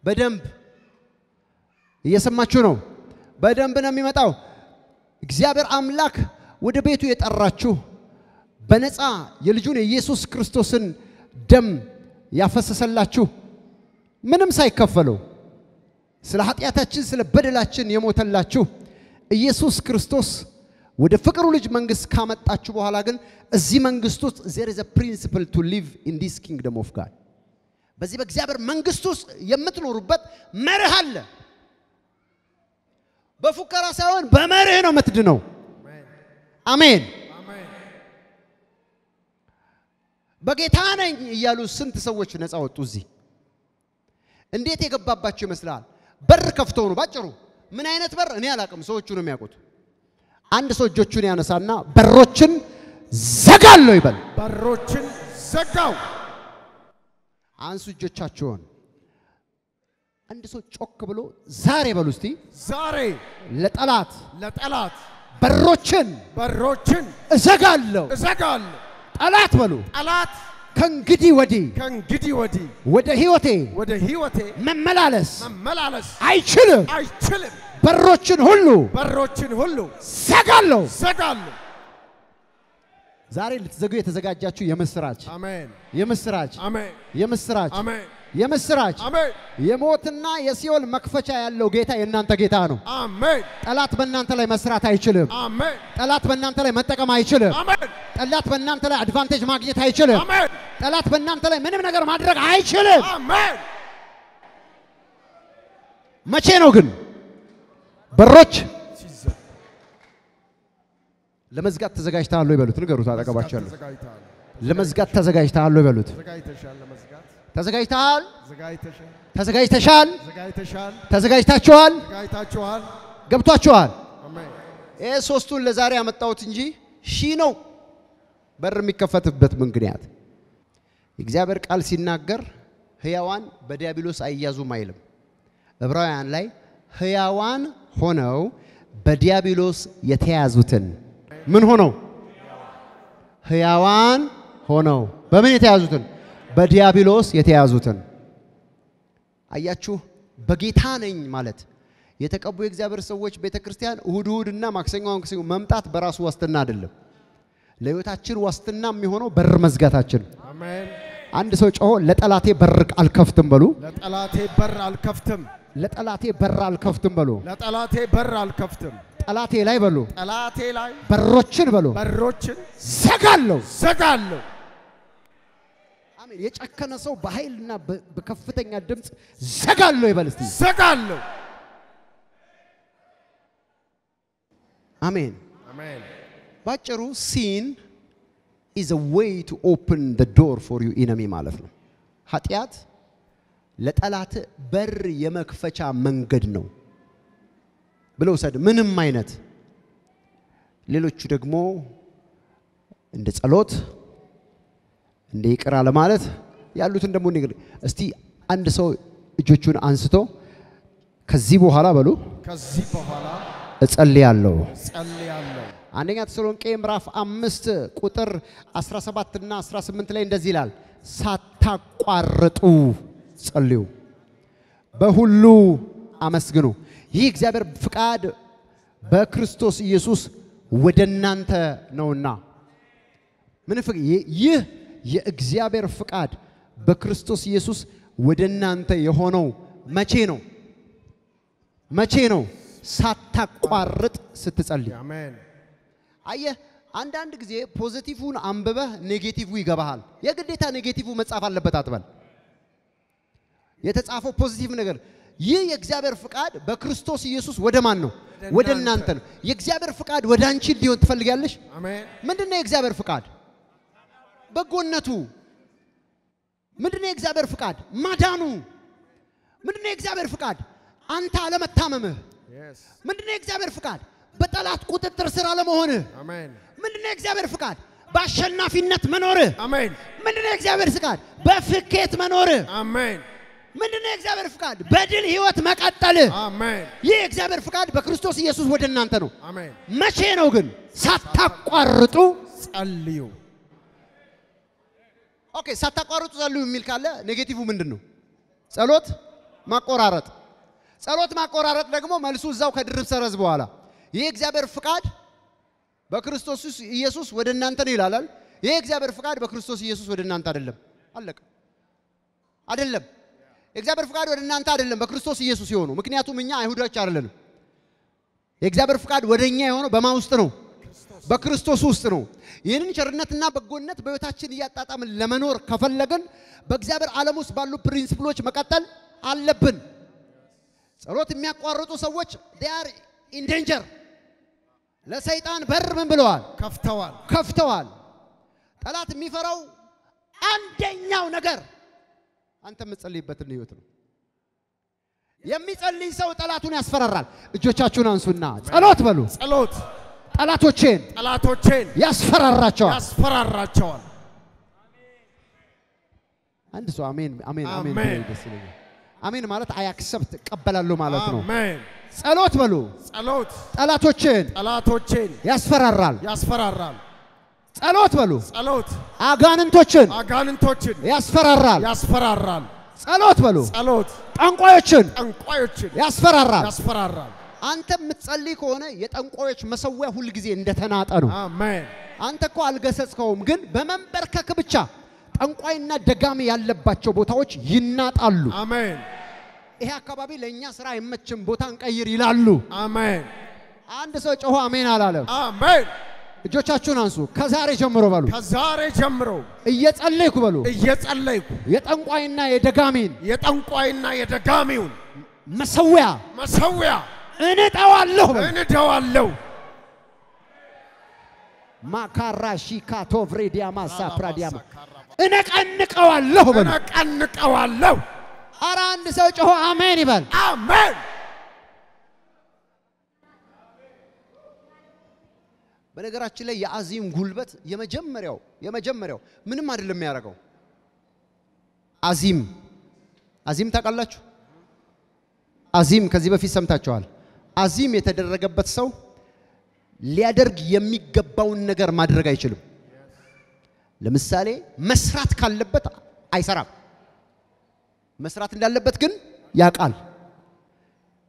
S1: በደንብ እየሰማችሁ ነው በደንብ ነው የሚመጣው እግዚአብሔር አምላክ ወደ ቤቱ የጠራችሁ በነፃ የልጁን ኢየሱስ ክርስቶስን ደም ያፈሰሰላችሁ ምንም ሳይከፈለው ስለ ኃጢያታችን ስለ በደላችን የሞተላችሁ ኢየሱስ ክርስቶስ ወደ ፍቅሩ ልጅ መንግስት ካመጣችሁ በኋላ ግን እዚህ መንግስት ውስጥ there is a principle to live in this kingdom of God በዚህ በእግዚአብሔር መንግስት ውስጥ የምትኖሩበት መርህ አለ በፉከራ ሳይሆን በመርህ ነው የምትድነው አሜን በጌታ ነኝ እያሉ ስንት ሰዎች ነፃ ወጡ እዚህ እንዴት የገባባቸው ይመስላል በር ከፍተው ነው ባጭሩ ምን አይነት በር እኔ አላቅም ሰዎቹ ነው የሚያውቁት አንድ ሰው እጆቹን ያነሳና በሮችን ዘጋለው ይበል
S2: በሮችን ዘጋው
S1: አንሱ እጆቻችሁን አንድ ሰው ጮክ ብሎ ዛሬ በሉ እስቲ
S2: ዛሬ
S1: ለጠላት በሮችን እዘጋለሁ ጠላት በሉ ጠላት ከእንግዲህ ወዲህ ወደ ህይወቴ መመላለስ አይችልም በሮችን ሁሉ ዘጋለሁ ዛሬ ልትዘጉ የተዘጋጃችሁ የምስራች አሜን የምስራች አሜን የሞትና የሲኦል መክፈቻ ያለው ጌታ የእናንተ ጌታ ነው አሜን ጠላት በእናንተ ላይ መስራት አይችልም አሜን ጠላት በእናንተ ላይ መጠቀም አይችልም አሜን ጠላት በእናንተ ላይ አድቫንቴጅ ማግኘት አይችልም አሜን ጠላት በእናንተ ላይ ምንም ነገር ማድረግ አይችልም አሜን መቼ ነው ግን በሮች ለመዝጋት ተዘጋጅተሃል ወይ በሉት ንገሩት አጠገባችኋለሁ ለመዝጋት ተዘጋጅተሃል ወይ በሉት ተዘጋጅታችኋል ገብቷችኋል አሜን ሶስቱን ለዛሬ ያመጣሁት እንጂ ነው በር የሚከፈትበት ምክንያት እግዚአብሔር ቃል ሲናገር ሕያዋን በዲያብሎስ አይያዙም አይልም ዕብራውያን ላይ ሕያዋን ሆነው በዲያብሎስ የተያዙትን ምን ሆነው ሕያዋን ሆነው በምን የተያዙትን በዲያብሎስ የተያዙትን አያችሁ በጌታ ነኝ ማለት የተቀቡ የእግዚአብሔር ሰዎች ቤተክርስቲያን እሁድና ማክሰኞ መምጣት በራሱ ዋስትና አይደለም ለህይወታችን ዋስትና የሚሆነው በር መዝጋታችን አሜን አንድ ሰው ጮሆ ለጠላቴ በር አልከፍትም በሉ ለጠላቴ በር አልከፍትም ጠላቴ ላይ በሉ በሮችን በሉ ዘጋለሁ አሜን የጨከነ ሰው በኃይልና በከፍተኛ ድምጽ ዘጋለሁ ይበል እስቲ ዘጋለሁ አሜን ባጭሩ sin is a way to open the door for your enemy ማለት ነው ኃጢያት ለጠላት በር የመክፈቻ መንገድ ነው ብለው ሰድ ምንም አይነት ሌሎቹ ደግሞ እንደ ጸሎት እንደ ይቅራ ለማለት ያሉትን ደግሞ ንግር እስቲ አንድ ሰው እጆቹን አንስቶ ከዚህ በኋላ በሉ እጸልያለሁ አንደኛ ተሰሎንቄ ምዕራፍ 5 ቁጥር 17 እና 18 ላይ እንደዚህ ይላል ሳታቋርጡ ጸልዩ በሁሉ አመስግኑ ይህ እግዚአብሔር ፍቃድ በክርስቶስ ኢየሱስ ወደናንተ ነውና ምን ይህ የእግዚአብሔር ፍቃድ በክርስቶስ ኢየሱስ ወደናንተ የሆነው መቼ ነው ሳታቋርጥ ስትጸልይ አሜን አየ አንዳንድ ጊዜ ፖዚቲቭን አንብበህ ኔጌቲቭ ይገባሃል የግዴታ ኔጌቲቭ መጻፍ አለበት አጥበል የተጻፈው ፖዚቲቭ ነገር ይህ የእግዚአብሔር ፍቃድ በክርስቶስ ኢየሱስ ወደ ማን ነው ወደናንተ ነው የእግዚአብሔር ፍቃድ ወደ አንቺ ሊሆን ትፈልጋለሽ አሜን ምንድነው የእግዚአብሔር ፍቃድ በጎነቱ ምንድነው የእግዚአብሔር ፍቃድ ማዳኑ ምንድነው የእግዚአብሔር ፍቃድ አንተ አለመታመምህ ምንድነው የእግዚአብሔር ፍቃድ በጠላት ቁጥጥር ስር አለመሆንህ አሜን ምንድነው የእግዚአብሔር ፍቃድ? በአሸናፊነት መኖር።
S2: አሜን።
S1: ምንድነው የእግዚአብሔር ፍቃድ? በፍቄት መኖር።
S2: አሜን።
S1: ምንድነው የእግዚአብሔር ፍቃድ? በድል ህይወት መቀጠል።
S2: አሜን።
S1: ይህ የእግዚአብሔር ፍቃድ በክርስቶስ ኢየሱስ ወደ እናንተ ነው።
S2: አሜን።
S1: መቼ ነው ግን? ሳታቋርጡ
S2: ጸልዩ።
S1: ኦኬ፣ ሳታቋርጡ ጸልዩ የሚል ካለ ኔጌቲቭ ምንድነው? ጸሎት ማቆራረጥ። ጸሎት ማቆራረጥ ደግሞ መልሱ እዛው ከድርብ ሰረዝ በኋላ ይህ እግዚአብሔር ፍቃድ በክርስቶስ ኢየሱስ ወደ እናንተ ነው ይላል። ይህ እግዚአብሔር ፍቃድ በክርስቶስ ኢየሱስ ወደ እናንተ አይደለም። አለቀ። አይደለም። የእግዚአብሔር ፍቃድ ወደ እናንተ አይደለም፣ በክርስቶስ ኢየሱስ የሆነው። ምክንያቱም እኛ አይሁዶች አይደለንም። የእግዚአብሔር ፍቃድ ወደኛ የሆነው በማን ውስጥ ነው? በክርስቶስ ውስጥ ነው። ይህንን ቸርነትና በጎነት በህይወታችን እያጣጣምን ለመኖር ከፈለግን በእግዚአብሔር ዓለም ውስጥ ባሉ ፕሪንሲፕሎች መቀጠል አለብን። ጸሎት የሚያቋርጡ ሰዎች they are in danger። ለሰይጣን በር ምን ብለዋል? ከፍተዋል። ጠላት የሚፈራው አንደኛው ነገር አንተ የምትጸልይበትን ህይወት ነው። የሚጸልይ ሰው ጠላቱን ያስፈራራል። እጆቻችሁን አንሱና ጸሎት በሉ።
S2: ጸሎት
S1: ጠላቶቼን ያስፈራራቸዋል። አንድ ሰው አሜን አሜን አሜን ደስ ይለኛል። አሜን ማለት አይ አክሰፕት እቀበላለሁ ማለት ነው።
S2: አሜን።
S1: ጸሎት በሉ።
S2: ጸሎት
S1: ጠላቶቼን ያስፈራራል። ጸሎት በሉ።
S2: ጸሎት
S1: አጋንንቶችን ያስፈራራል። ጸሎት በሉ።
S2: ጸሎት
S1: ጠንቋዮችን ያስፈራራል። አንተ የምትጸልይ ከሆነ የጠንቋዮች መሰዊያ ሁሉ ጊዜ እንደተናጠ ነው።
S2: አሜን።
S1: አንተ እኮ አልገሰጽከውም፣ ግን በመንበርከክ ብቻ ጠንቋይና ደጋሚ ያለባቸው ቦታዎች ይናጣሉ።
S2: አሜን።
S1: ይሄ አካባቢ ለኛ ስራ አይመችም፣ ቦታ እንቀይር ይላሉ።
S2: አሜን።
S1: አንድ ሰው ጮሆ አሜን አላለም።
S2: አሜን።
S1: እጆቻችሁን አንሱ። ከዛሬ ጀምሮ በሉ። እየጸለይኩ በሉ። የጠንቋይና የደጋሚውን መሰዊያ እንጠዋለሁ። ማካራሺ ካቶቭሬዲያማ ሳፕራዲያማ እነቀንቀዋለሁ በሉ። ኧረ አንድ ሰው ጮሆ አሜን ይበል።
S2: አሜን።
S1: በነገራችን ላይ የአዚም ጉልበት የመጀመሪያው ምንም አይደለም የሚያደርገው። አዚም ታውቃላችሁ? አዚም ከዚህ በፊት ሰምታችኋል። አዚም የተደረገበት ሰው ሊያደርግ የሚገባውን ነገር ማድረግ አይችልም። ለምሳሌ መስራት ካለበት አይሰራም። መስራት እንዳለበት ግን ያውቃል፣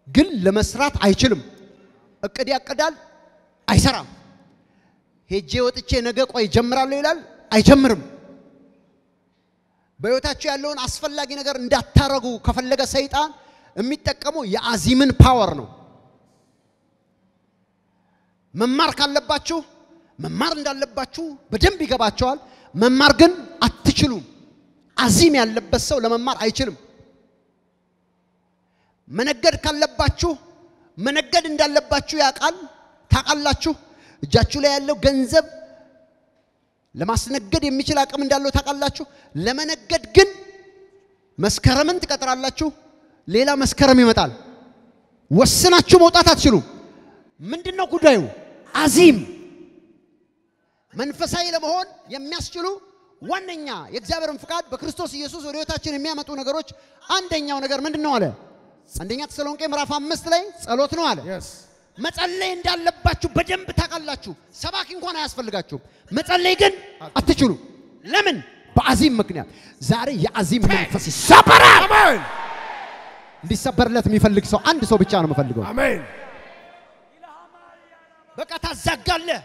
S1: ግን ለመስራት አይችልም። እቅድ ያቅዳል፣ አይሰራም። ሄጄ ወጥቼ ነገ ቆይ ጀምራለሁ ይላል፣ አይጀምርም። በህይወታችሁ ያለውን አስፈላጊ ነገር እንዳታረጉ ከፈለገ ሰይጣን የሚጠቀመው የአዚምን ፓወር ነው። መማር ካለባችሁ መማር እንዳለባችሁ በደንብ ይገባቸዋል። መማር ግን አትችሉም። አዚም ያለበት ሰው ለመማር አይችልም። መነገድ ካለባችሁ መነገድ እንዳለባችሁ ያውቃል፣ ታውቃላችሁ። እጃችሁ ላይ ያለው ገንዘብ ለማስነገድ የሚችል አቅም እንዳለው ታውቃላችሁ። ለመነገድ ግን መስከረምን ትቀጥራላችሁ፣ ሌላ መስከረም ይመጣል። ወስናችሁ መውጣት አትችሉም። ምንድነው ጉዳዩ? አዚም። መንፈሳዊ ለመሆን የሚያስችሉ ዋነኛ የእግዚአብሔርን ፍቃድ በክርስቶስ ኢየሱስ ወደ ህይወታችን የሚያመጡ ነገሮች አንደኛው ነገር ምንድነው አለ? አንደኛ ተሰሎንቄ ምዕራፍ 5 ላይ ጸሎት ነው አለ። መጸለይ እንዳለባችሁ በደንብ ታውቃላችሁ። ሰባኪ እንኳን አያስፈልጋችሁም። መጸለይ ግን አትችሉ። ለምን? በአዚም ምክንያት። ዛሬ የአዚም መንፈስ ይሰበራል።
S2: አሜን።
S1: እንዲሰበርለት የሚፈልግ ሰው አንድ ሰው ብቻ ነው የምፈልገው።
S2: አሜን።
S1: በቃ ታዛጋለህ፣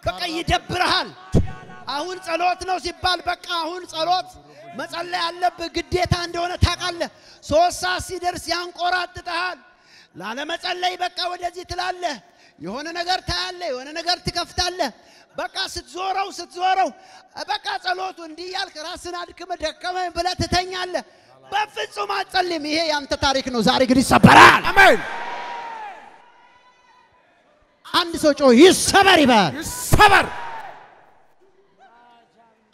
S1: በቃ ይደብርሃል። አሁን ጸሎት ነው ሲባል በቃ አሁን ጸሎት መጸለይ ያለብህ ግዴታ እንደሆነ ታውቃለህ። 3 ሰዓት ሲደርስ ያንቆራጥጣል። ላለመጸለይ በቃ ወደዚህ ትላለህ። የሆነ ነገር ታያለህ፣ የሆነ ነገር ትከፍታለህ። በቃ ስትዞረው በቃ ጸሎቱ እንዲህ ያልክ ራስን አድክመ ደከመኝ ብለህ ትተኛለህ። በፍጹም አትጸልይም። ይሄ ያንተ ታሪክ ነው። ዛሬ ግን ይሰበራል።
S2: አሜን።
S1: አንድ ሰው ጮህ ይሰበር ይበል።
S2: ይሰበር።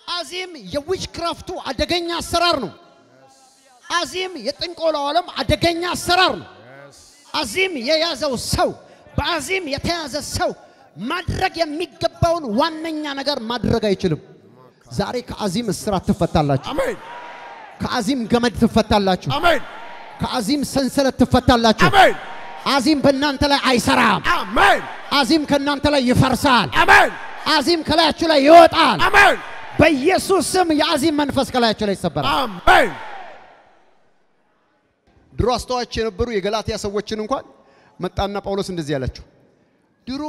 S1: አዚም የዊች ክራፍቱ አደገኛ አሰራር ነው። አዚም የጥንቆላው ዓለም አደገኛ አሰራር ነው። አዚም የያዘው ሰው በአዚም የተያዘ ሰው ማድረግ የሚገባውን ዋነኛ ነገር ማድረግ አይችልም ዛሬ ከአዚም እስራት ትፈታላችሁ
S2: አሜን
S1: ከአዚም ገመድ ትፈታላችሁ
S2: አሜን
S1: ከአዚም ሰንሰለት ትፈታላችሁ
S2: አሜን
S1: አዚም በእናንተ ላይ አይሰራም
S2: አሜን
S1: አዚም ከእናንተ ላይ ይፈርሳል
S2: አሜን
S1: አዚም ከላያችሁ ላይ ይወጣል
S2: አሜን
S1: በኢየሱስ ስም የአዚም መንፈስ ከላያችሁ ላይ ይሰበራል
S2: አሜን
S1: ድሮ አስተዋች የነበሩ የገላትያ ሰዎችን እንኳን መጣና ጳውሎስ እንደዚህ ያላችሁ ድሮ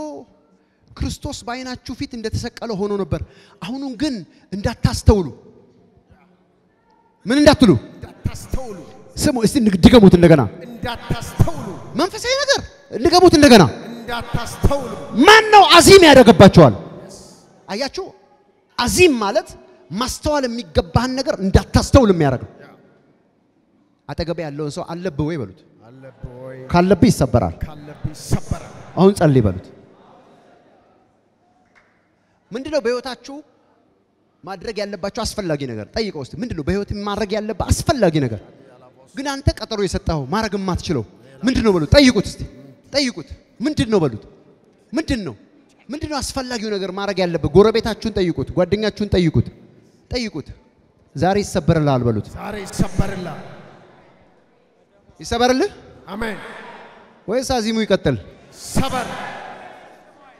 S1: ክርስቶስ ባይናችሁ ፊት እንደተሰቀለ ሆኖ ነበር አሁን ግን እንዳታስተውሉ ምን እንዳትሉ
S2: እንዳታስተውሉ
S1: ስሙ እስቲ ድገሙት እንደገና
S2: እንዳታስተውሉ
S1: መንፈሳዊ ነገር ድገሙት እንደገና
S2: እንዳታስተውሉ
S1: ማን ነው አዚም ያደረገባቸዋል አያችሁ አዚም ማለት ማስተዋል የሚገባህን ነገር እንዳታስተውል የሚያደርግ አጠገብ ያለውን ሰው አለብህ ወይ በሉት
S2: አለብህ ወይ
S1: ካለብህ ይሰበራል
S2: ካለብህ ይሰበራል
S1: አሁን ጸልይ በሉት ምንድነው በህይወታችሁ ማድረግ ያለባችሁ አስፈላጊ ነገር ጠይቀው እስቲ ምንድነው በህይወት ማድረግ ያለበት አስፈላጊ ነገር ግን አንተ ቀጠሮ የሰጣው ማድረግ ማትችለው ምንድነው በሉት ጠይቁት እስቲ ጠይቁት ምንድነው በሉት ምንድነው አስፈላጊው ነገር ማድረግ ያለበት ጎረቤታችሁን ጠይቁት ጓደኛችሁን ጠይቁት ዛሬ ይሰበርልሃል በሉት
S2: ዛሬ ይሰበርልሃል
S1: ይሰበርልህ
S2: አሜን
S1: ወይስ አዚሙ ይቀጥል
S2: ሰበር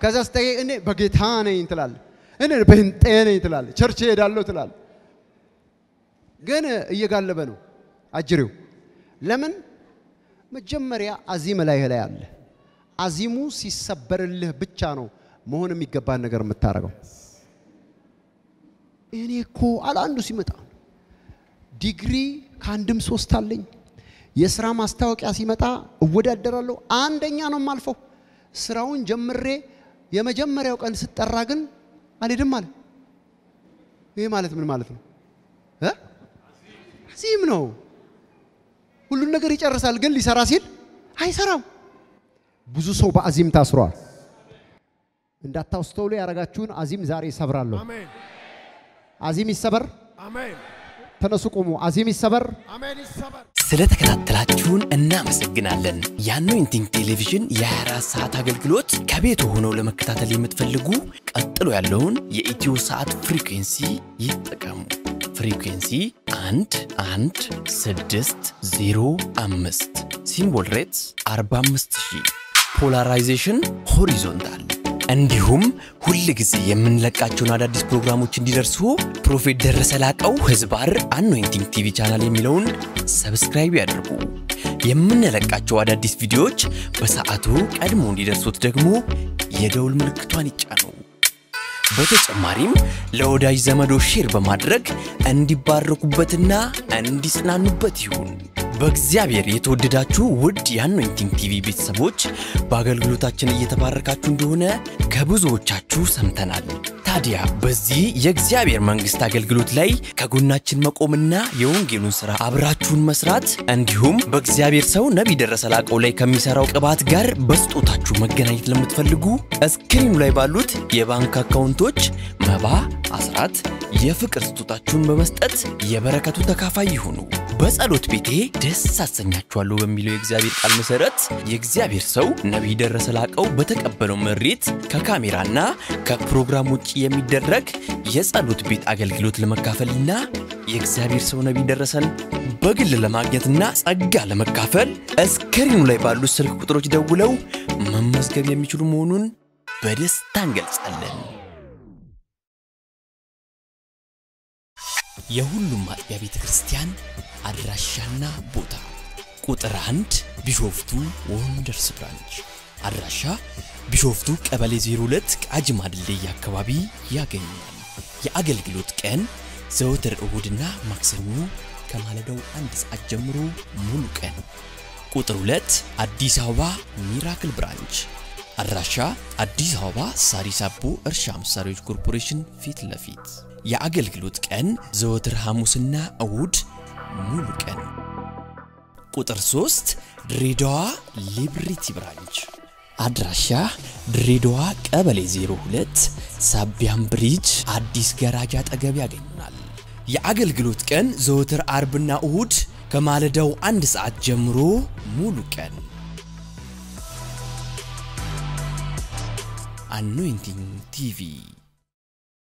S1: ከዛ ስታይ እኔ በጌታ ነኝ ትላለህ እኔ በእንጤ ነኝ ትላለህ ቸርች ሄዳለሁ ትላለህ ግን እየጋለበ ነው አጅሪው ለምን መጀመሪያ አዚም ላይ አለ አዚሙ ሲሰበርልህ ብቻ ነው መሆን የሚገባን ነገር የምታረገው እኔ እኮ አላንዱ ሲመጣ ዲግሪ ካንድም 3 አለኝ የሥራ ማስታወቂያ ሲመጣ እወዳደራለሁ አንደኛ ነው ማልፈው ስራውን ጀምሬ የመጀመሪያው ቀን ስጠራ ግን አልሄድም ማለት ይሄ ማለት ምን ማለት ነው አዚም ነው ሁሉ ነገር ይጨርሳል ግን ሊሰራ ሲል አይሰራም ብዙ ሰው በአዚም ታስሯል እንዳታስተውሉ ያረጋችሁን አዚም ዛሬ ይሰብራለሁ
S2: አሜን
S1: አዚም ይሰበር
S2: አሜን
S1: ተነሱ ቆሙ አዚም ይሰበር
S2: አሜን ይሰበር
S3: ስለተከታተላችሁን እናመሰግናለን የአኖይንቲንግ ቴሌቪዥን የ24 ሰዓት አገልግሎት ከቤት ሆነው ለመከታተል የምትፈልጉ ቀጥሎ ያለውን የኢትዮ ሰዓት ፍሪኩዌንሲ ይጠቀሙ ፍሪኩዌንሲ 11605 ሲምቦል ሬትስ 45000 ፖላራይዜሽን ሆሪዞንታል እንዲሁም ሁሉ ጊዜ የምንለቃቸውን አዳዲስ ፕሮግራሞች እንዲደርሱ ፕሮፌት ደረሰ ላቀው ህዝባር አኖይንቲንግ ቲቪ ቻናል የሚለውን ሰብስክራይብ ያድርጉ የምንለቃቸው አዳዲስ ቪዲዮዎች በሰዓቱ ቀድሞ እንዲደርሱት ደግሞ የደውል ምልክቷን ይጫኑ በተጨማሪም ለወዳጅ ዘመዶ ሼር በማድረግ እንዲባረኩበትና እንዲጽናኑበት ይሁን በእግዚአብሔር የተወደዳችሁ ውድ የአኖይንቲንግ ቲቪ ቤተሰቦች በአገልግሎታችን እየተባረካችሁ እንደሆነ ከብዙዎቻችሁ ሰምተናል ታዲያ በዚህ የእግዚአብሔር መንግስት አገልግሎት ላይ ከጎናችን መቆምና የወንጌሉን ሥራ አብራችሁን መስራት እንዲሁም በእግዚአብሔር ሰው ነብይ ደረሰ ላቀው ላይ ከሚሰራው ቅባት ጋር በስጦታችሁ መገናኘት ለምትፈልጉ ስክሪኑ ላይ ባሉት የባንክ አካውንቶች መባ አስራት የፍቅር ስጦታችሁን በመስጠት የበረከቱ ተካፋይ ይሁኑ በጸሎት ቤቴ ደስ አሰኛችኋለሁ በሚለው የእግዚአብሔር ቃል መሰረት የእግዚአብሔር ሰው ነብይ ደረሰ ላቀው በተቀበለው መሬት ከካሜራና ከፕሮግራም ውጪ የሚደረግ የጸሎት ቤት አገልግሎት ለመካፈልና የእግዚአብሔር ሰው ነብይ ደረሰን በግል ለማግኘትና ጸጋ ለመካፈል ስክሪኑ ላይ ባሉ ስልክ ቁጥሮች ደውለው መመዝገብ የሚችሉ መሆኑን በደስታ እንገልጻለን የሁሉም ማጥቢያ ቤተ ክርስቲያን አድራሻና ቦታ ቁጥር 1 ቢሾፍቱ ወንደርስ ብራንች አድራሻ ቢሾፍቱ ቀበሌ 02 ቃጂማ ድልድይ አካባቢ ያገኛል የአገልግሎት ቀን ዘወትር እሁድና ማክሰኞ ከማለዳው 1 ሰዓት ጀምሮ ሙሉ ቀን ቁጥር 2 አዲስ አበባ ሚራክል ብራንች አድራሻ አዲስ አበባ ሳሪስ አቦ እርሻ መሳሪያዎች ኮርፖሬሽን ፊት ለፊት የአገልግሎት ቀን ዘወትር ሐሙስና እሁድ ሙሉ ቀን ቁጥር 3 ድሬዳዋ ሊብሪቲ ብራንች አድራሻ ድሬዳዋ ቀበሌ 02 ሳቢያም ብሪጅ አዲስ ገራጃ አጠገብ ያገኙናል የአገልግሎት ቀን ዘወትር አርብና እሁድ ከማለዳው 1 ሰዓት ጀምሮ ሙሉ ቀን Anointing TV